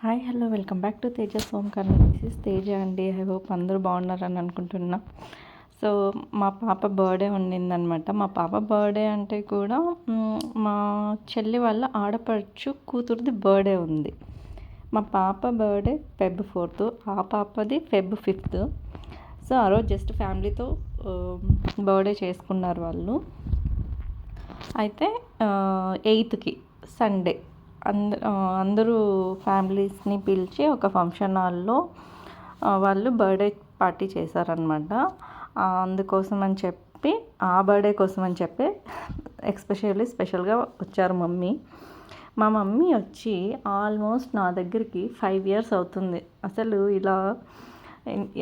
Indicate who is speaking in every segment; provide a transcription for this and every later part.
Speaker 1: Hi hello welcome back to Tejas home corner. This is Teja అండి. I hope అందరూ బాగున్నారని అనుకుంటున్నా. సో మా పాప బర్త్డే ఉండిందనమాట. మా పాప బర్త్డే అంటే కూడా మా చెల్లి వాళ్ళ ఆడపడుచు కూతురుది బర్త్డే ఉంది. మా పాప బర్త్డే Feb 4th, ఆ పాపది Feb 5th. సో ఆ రోజు జస్ట్ ఫ్యామిలీతో బర్త్డే చేసుకున్నారు వాళ్ళు. అయితే 8th సండే అందరూ ఫ్యామిలీస్ని పిలిచి ఒక ఫంక్షన్ హాల్లో వాళ్ళు బర్త్డే పార్టీ చేశారనమాట. అందుకోసం అని చెప్పి ఆ బర్త్డే కోసం అని చెప్పి స్పెషల్గా వచ్చారు మమ్మీ. మా మమ్మీ వచ్చి ఆల్మోస్ట్ నా దగ్గరికి 5 years అవుతుంది. అసలు ఇలా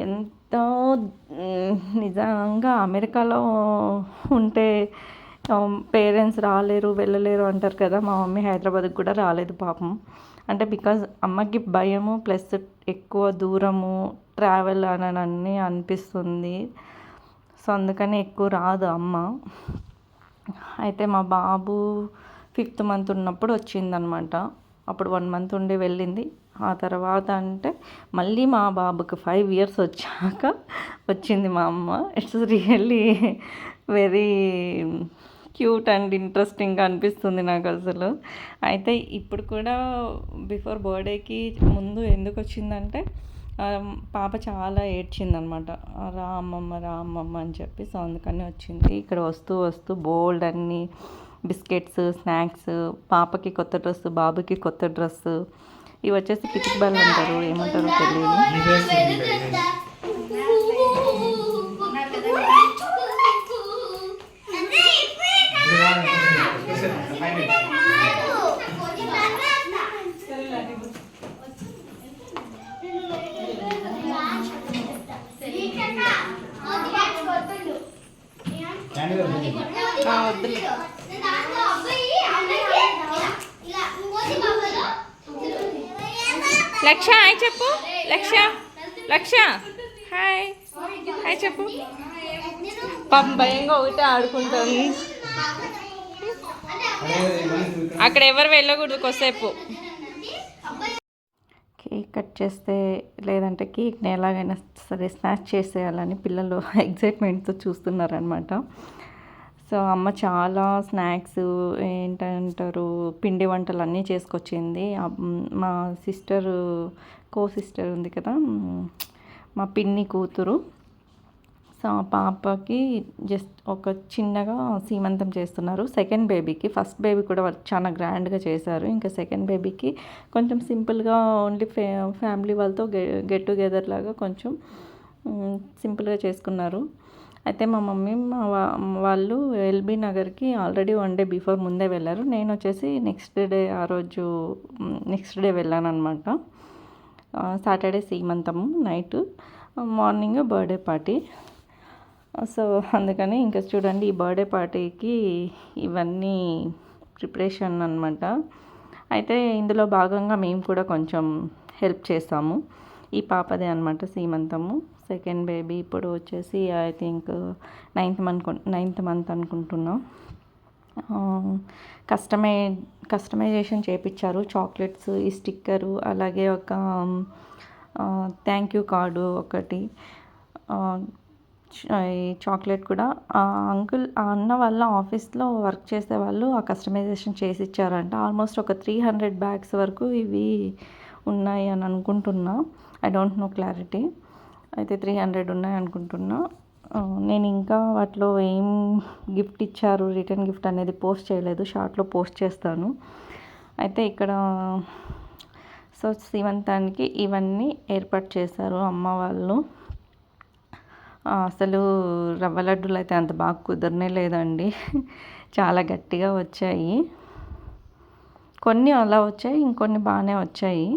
Speaker 1: ఎంతో నిజంగా అమెరికాలో ఉంటే పేరెంట్స్ రాలేరు వెళ్ళలేరు అంటారు కదా. మా మమ్మీ హైదరాబాద్కి కూడా రాలేదు పాపం. అంటే బికాజ్ అమ్మకి భయము ప్లస్ ఎక్కువ దూరము ట్రావెల్ అని అనిపిస్తుంది. సో అందుకని ఎక్కువ రాదు అమ్మ. అయితే మా బాబు 5th month ఉన్నప్పుడు వచ్చిందనమాట. అప్పుడు 1 month ఉండి వెళ్ళింది. ఆ తర్వాత అంటే మళ్ళీ మా బాబుకి 5 years వచ్చాక వచ్చింది మా అమ్మ. It's really very cute and ఇంట్రెస్టింగ్గా అనిపిస్తుంది నాకు అసలు. అయితే ఇప్పుడు కూడా బిఫోర్ బర్త్డేకి ముందు ఎందుకు వచ్చిందంటే పాప చాలా ఏడ్చిందనమాట, రా అమ్మమ్మ అని చెప్పి. సో అందుకని వచ్చింది. ఇక్కడ వస్తూ బోల్డ్ అన్ని బిస్కెట్స్, స్నాక్స్, పాపకి కొత్త డ్రెస్సు, బాబుకి కొత్త డ్రెస్సు. ఇవి వచ్చేసి పిచిక్ బాల్ అంటారు, ఏమంటారో తెలియదు. లక్ష హాయ్ చెప్పు. లక్ష హాయ్ చెప్పు. పాపం భయంగా ఒకటే ఆడుకుంటుంది. అక్కడ ఎవరు వెళ్ళకూడదు కొద్దిసేపు. కేక్ కట్ చేస్తే లేదంటే కేక్ని ఎలాగైనా సరే స్నాచ్ చేసేయాలని పిల్లలు ఎగ్జైట్మెంట్తో చూస్తున్నారనమాట. సో అమ్మ చాలా స్నాక్స్ ఏంటంటారు పిండి వంటలు అన్నీ చేసుకొచ్చింది. మా కో సిస్టర్ ఉంది కదా, మా పిన్ని కూతురు. సో ఆ పాపకి జస్ట్ ఒక చిన్నగా సీమంతం చేస్తున్నారు. సెకండ్ బేబీకి, ఫస్ట్ బేబీ కూడా వాళ్ళు చాలా గ్రాండ్గా చేశారు. ఇంకా సెకండ్ బేబీకి కొంచెం సింపుల్గా ఓన్లీ ఫ్యామిలీ వాళ్ళతో గెట్ టుగెదర్ లాగా కొంచెం సింపుల్గా చేసుకున్నారు. అయితే మా మమ్మీ వాళ్ళు ఎల్బీ నగర్కి ఆల్రెడీ 1 day బిఫోర్ ముందే వెళ్ళారు. నేను వచ్చేసి నెక్స్ట్ డే వెళ్ళాను అనమాట. సాటర్డే సీమంతము night, morning birthday party. So అందుకని ఇంకా చూడండి, ఈ బర్త్డే పార్టీకి ఇవన్నీ ప్రిపరేషన్ అనమాట. అయితే ఇందులో భాగంగా మేము కూడా కొంచెం హెల్ప్ చేస్తాము. ఈ పాపదే అనమాట సీమంతము. సెకండ్ బేబీ ఇప్పుడు వచ్చేసి ఐ థింక్ 9th month అనుకుంటున్నాం. కస్టమైజేషన్ చేయించారు. చాక్లెట్స్, ఈ స్టిక్కరు, అలాగే ఒక థ్యాంక్ యూ కార్డు ఒకటి, ఈ చాక్లెట్ కూడా ఆ అన్న వాళ్ళ ఆఫీస్లో వర్క్ చేసే వాళ్ళు ఆ కస్టమైజేషన్ చేసి ఇచ్చారంట. ఆల్మోస్ట్ ఒక 300 bags వరకు ఇవి ఉన్నాయి అని అనుకుంటున్నా. I don't know clarity. అయితే 300 ఉన్నాయి అనుకుంటున్నా. నేను ఇంకా వాటిలో ఏం గిఫ్ట్ ఇచ్చారు, రిటర్న్ గిఫ్ట్ అనేది పోస్ట్ చేయలేదు. షార్ట్లో పోస్ట్ చేస్తాను. అయితే ఇక్కడ సో శ్రీమంతానికి ఇవన్నీ ఏర్పాటు చేశారు అమ్మ వాళ్ళు. అసలు రవ్వ లడ్డూలు అయితే అంత బాగా కుదరనే లేదండి. చాలా గట్టిగా వచ్చాయి. కొన్ని అలా వచ్చాయి, ఇంకొన్ని బాగానే వచ్చాయి.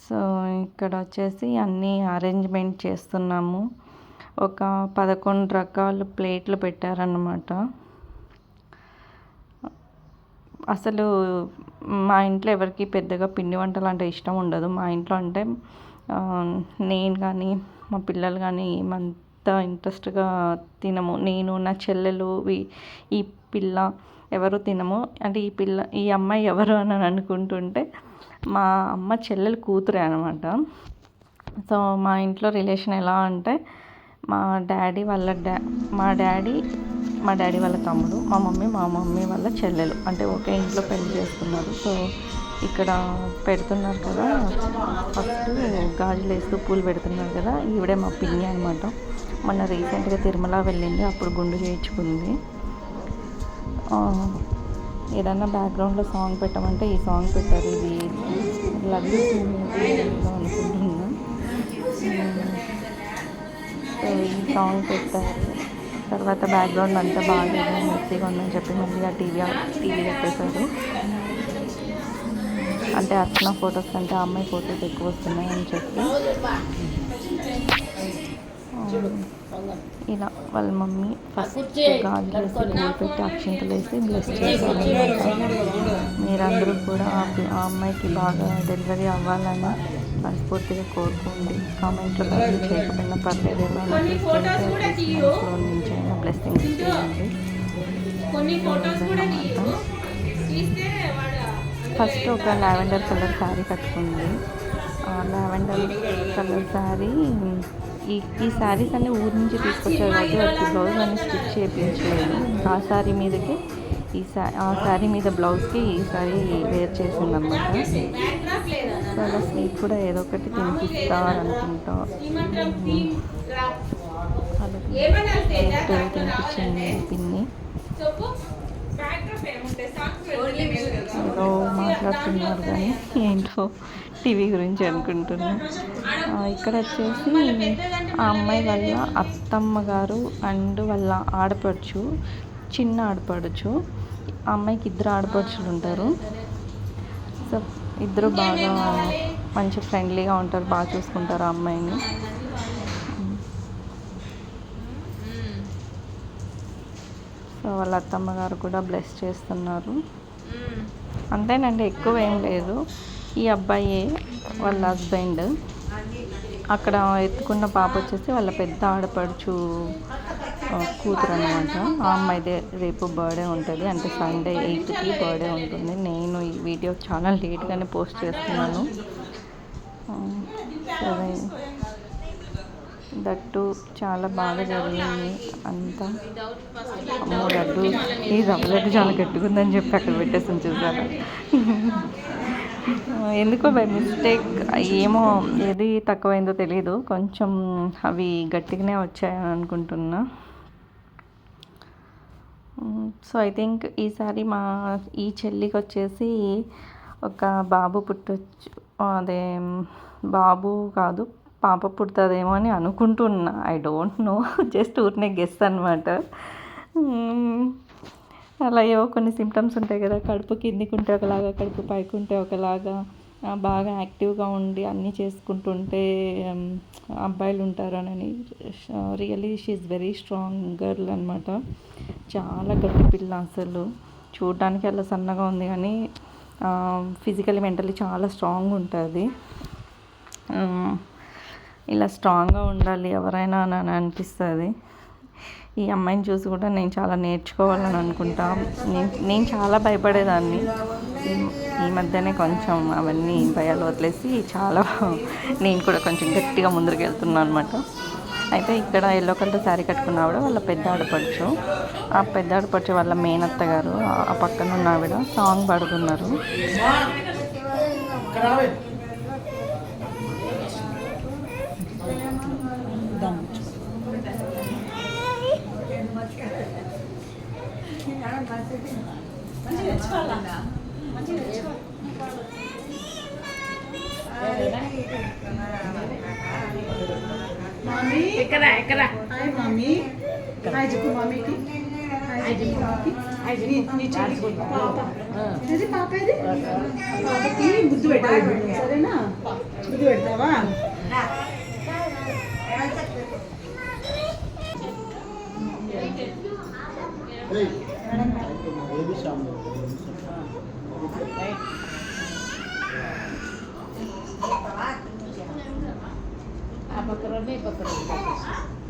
Speaker 1: సో ఇక్కడ వచ్చేసి అన్నీ అరేంజ్మెంట్ చేస్తున్నాము. ఒక 11 రకాల ప్లేట్లు పెట్టారన్నమాట. అసలు మా ఇంట్లో ఎవరికి పెద్దగా పిండి వంటలు అంటే ఇష్టం ఉండదు. మా ఇంట్లో అంటే నేను కానీ మా పిల్లలు కానీ ఏమంత ఇంట్రెస్ట్గా తినము. నేను, నా చెల్లెలు, ఈ పిల్ల ఎవరు తినము. అంటే ఈ అమ్మాయి ఎవరు అని అనుకుంటుంటే మా అమ్మ చెల్లెలు కూతురే అనమాట. సో మా ఇంట్లో రిలేషన్ ఎలా అంటే మా డాడీ వాళ్ళ తమ్ముడు, మా మమ్మీ వాళ్ళ చెల్లెలు, అంటే ఒకే ఇంట్లో పెళ్లి చేసుకున్నారు. సో ఇక్కడ పెడుతున్నారు కదా, ఫస్ట్ గాజులు వేస్తూ పూలు పెడుతున్నారు కదా, ఈవిడే మా పిన్ని అనమాట. మొన్న రీసెంట్గా తిరుమల వెళ్ళింది, అప్పుడు గుండు చేయించుకుంది. ఏదన్నా బ్యాక్గ్రౌండ్లో సాంగ్ పెట్టమంటే ఈ సాంగ్ పెట్టారు. ఇది లవ్ యూ అనుకుంటున్నా. సో ఈ సాంగ్ పెట్టారు. తర్వాత బ్యాక్గ్రౌండ్ అంతా బాగాలేదు, మెస్సీగా ఉందని చెప్పి మళ్ళీ ఆ టీవీ పెట్టేశారు. అంటే అర్చన ఫొటోస్ కంటే ఆ అమ్మాయి ఫొటోస్ ఎక్కువ వస్తున్నాయని చెప్పి ఇలా వాళ్ళ మమ్మీ ఫస్ట్ గాజులు వేసి పూలు పెట్టి అక్షింతలు వేసి బ్లెస్ చేశారనమాట. మీరందరూ కూడా ఆ అమ్మాయికి బాగా డెలివరీ అవ్వాలని మనస్ఫూర్తిగా కోరుకోండి. కామెంట్లో బదులు చేయకపోయినా పర్లేదు, ఎలా నుంచి అయినా బ్లెస్సింగ్స్ చేయండి. ఫస్ట్ ఒక లావెండర్ కలర్ శారీ కట్టుకుంది. లావెండర్ కలర్ శారీ ఈ శారీస్ అన్నీ ఊరి నుంచి తీసుకొచ్చారు కాబట్టి వాటికి బ్లౌజ్ అన్నీ స్టిచ్ చేయించలేదు. ఆ శారీ మీదకి ఆ శారీ మీద బ్లౌజ్కి ఈ శారీ వేర్ చేసిందన్నమాట. సో అలా స్వీట్ కూడా ఏదో ఒకటి తినిపిస్తారనుకుంటా. అలా తినిపించింది పిన్ని. ఏదో మాట్లాడుతున్నారు కానీ ఏంటో టీవీ గురించి అనుకుంటున్నా. ఇక్కడ వచ్చేసి ఆ అమ్మాయి వాళ్ళ అత్తమ్మ గారు అండ్ వాళ్ళ ఆడపడుచు, చిన్న ఆడపడుచు. ఆ అమ్మాయికి 2 ఆడపడుచులు ఉంటారు. సో ఇద్దరు బాగా మంచి ఫ్రెండ్లీగా ఉంటారు, బాగా చూసుకుంటారు ఆ అమ్మాయిని. సో వాళ్ళ అత్తమ్మ గారు కూడా బ్లెస్ చేస్తున్నారు. అంతేనండి, ఎక్కువ ఏం లేదు. ఈ అబ్బాయే వాళ్ళ హస్బెండ్. అక్కడ ఎత్తుకున్న పాప వచ్చేసి వాళ్ళ పెద్ద ఆడపడుచు కూతురు అనమాట. ఆ అమ్మాయిదే రేపు బర్త్డే ఉంటుంది, అంటే సండే 8కి బర్త్డే ఉంటుంది. నేను ఈ వీడియో చాలా లేట్గానే పోస్ట్ చేస్తున్నాను. సరే, దట్టు చాలా బాగా జరిగింది అంతా. అమ్మో లడ్డు, ఈ రవ్వ లడ్డు చాలా గట్టిగుందని చెప్పి అక్కడ పెట్టేసి చూసాను. ఎందుకో బై మిస్టేక్ ఏమో ఏది తక్కువైందో తెలీదు, కొంచెం అవి గట్టిగానే వచ్చాయని అనుకుంటున్నా. సో ఐ థింక్ ఈసారి ఈ చెల్లికి వచ్చేసి ఒక బాబు పుట్టొచ్చు, అదే బాబు కాదు పాప పుడుతుందేమో అని అనుకుంటున్నా. ఐ డోంట్ నో, జస్ట్ ఊరినే గెస్ అనమాట. అలా ఏవో కొన్ని సిమ్టమ్స్ ఉంటాయి కదా, కడుపు కిందికి ఉంటే ఒకలాగా, కడుపు పైకి ఉంటే ఒకలాగా, బాగా యాక్టివ్గా ఉండి అన్నీ చేసుకుంటుంటే అబ్బాయిలు ఉంటారనని. Really she is very strong girl అనమాట. చాలా గట్టి పిల్ల, అసలు చూడడానికి అలా సన్నగా ఉంది కానీ ఫిజికలీ మెంటలీ చాలా స్ట్రాంగ్ ఉంటుంది. ఇలా స్ట్రాంగ్గా ఉండాలి ఎవరైనా అని అనిపిస్తుంది. ఈ అమ్మాయిని చూసి కూడా నేను చాలా నేర్చుకోవాలని అనుకుంటా. నేను చాలా భయపడేదాన్ని, ఈ మధ్యనే కొంచెం అవన్నీ భయాలు వదిలేసి నేను కూడా కొంచెం గట్టిగా ముందుకు వెళ్తున్నాను అనమాట. అయితే ఇక్కడ ఎల్లో కలర్ శారీ కట్టుకున్న ఆవిడ వాళ్ళ పెద్ద ఆడపడుచు. ఆ పెద్ద ఆడపడుచు వాళ్ళ మేనత్త గారు, ఆ పక్కన ఉన్న ఆవిడ సాంగ్ పాడుతున్నారు.
Speaker 2: ఎక్కరా మమ్మీ హాయ్ చెప్పు మమ్మీకి, హాయ్ చెప్పు మమ్మీకి. నీ చెల్లి పాప ఇది, పాప ఇది, పాపకి ముద్దు పెట్టాలి సరేనా? ముద్దు పెడతావా?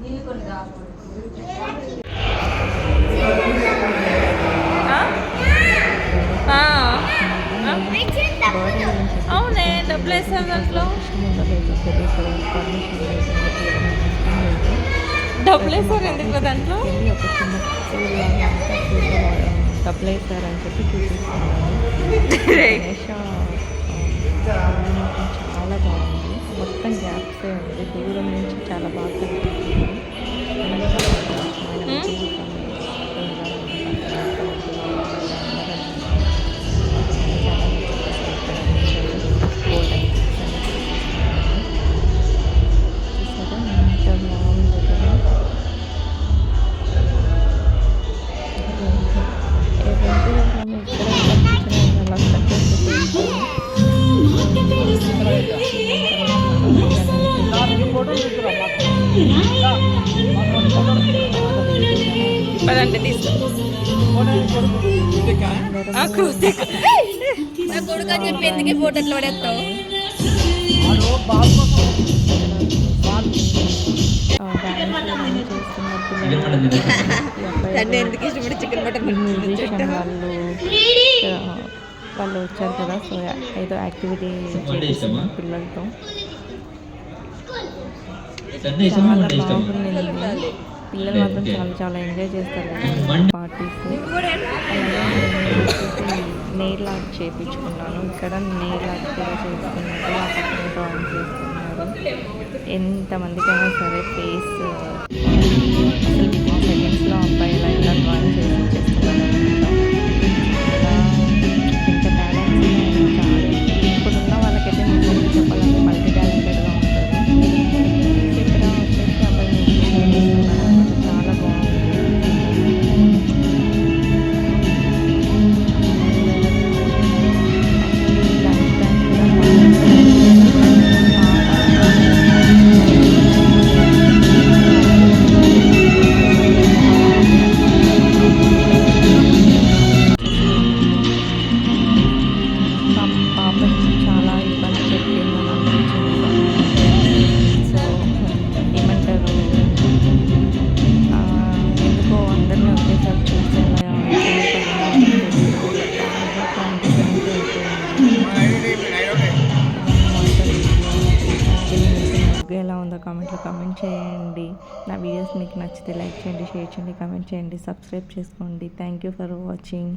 Speaker 1: నీళ్ళు కొన్ని డబ్బులు వేస్తారు దాంట్లో డబ్బులు వేస్తారు ఎందుకు దాంట్లో ఒక చిన్న డబ్బులు వేస్తారని చెప్పి చూపిస్తున్నాను. గణేష చాలా బాగుంది, మొత్తం గ్యాప్సే ఉంది, దూరం నుంచి చాలా బాగా కనిపిస్తుంది. పదంటే తీసుకో
Speaker 3: నా కొడుకు అని చెప్పి ఎందుకే ఫోటో ఎట్లా పడేస్తావు? తండ్రి ఎందుకు ఇష్టపడి చికెన్ మటన్
Speaker 1: వాళ్ళు వచ్చారు కదా, సో ఏదో యాక్టివిటీ చేస్తున్నారు పిల్లలతో. చాలా బాగుంది, పిల్లలు మాత్రం చాలా చాలా ఎంజాయ్ చేస్తారు పార్టీస్. నెయిల్ ఆర్ట్ చేయించుకున్నాను, ఇక్కడ నెయిల్ ఆర్ట్ కూడా చేస్తున్నారు, ఆ పక్కన డ్రాయింగ్ చేస్తున్నారు. ఎంతమందికైనా సరే ఫేస్ అసలు వితిన్ సెకండ్స్లో అబ్బాయి ఇలా డ్రాయింగ్ చేసి చేస్తున్నారు అనమాట. చాలా ఎంత టాలెంట్స్ చాలా ఇప్పుడున్న వాళ్ళకైతే నిజంగా చెప్పాలంటే మల్టీ టాలెంటెడ్గా ఉంటారు. ఇక్కడ వచ్చేసి అబ్బాయి చేస్తున్నారు అనమాట, చాలా బాగుంది. లంచ్ టైం కూడా పాపకి చాలా ఇబ్బంది పెట్టిందని అనిపించింది. సో ఏమంటారు, ఎందుకో అందరినీ ఒకేసారి చూసేలా ఎలా ఉందో కామెంట్లో కామెంట్ చేయండి. నా వీడియోస్ మీకు నచ్చితే లైక్ చేయండి, షేర్ చేయండి, కామెంట్ చేయండి, సబ్స్క్రైబ్ చేసుకోండి. Thank you for watching.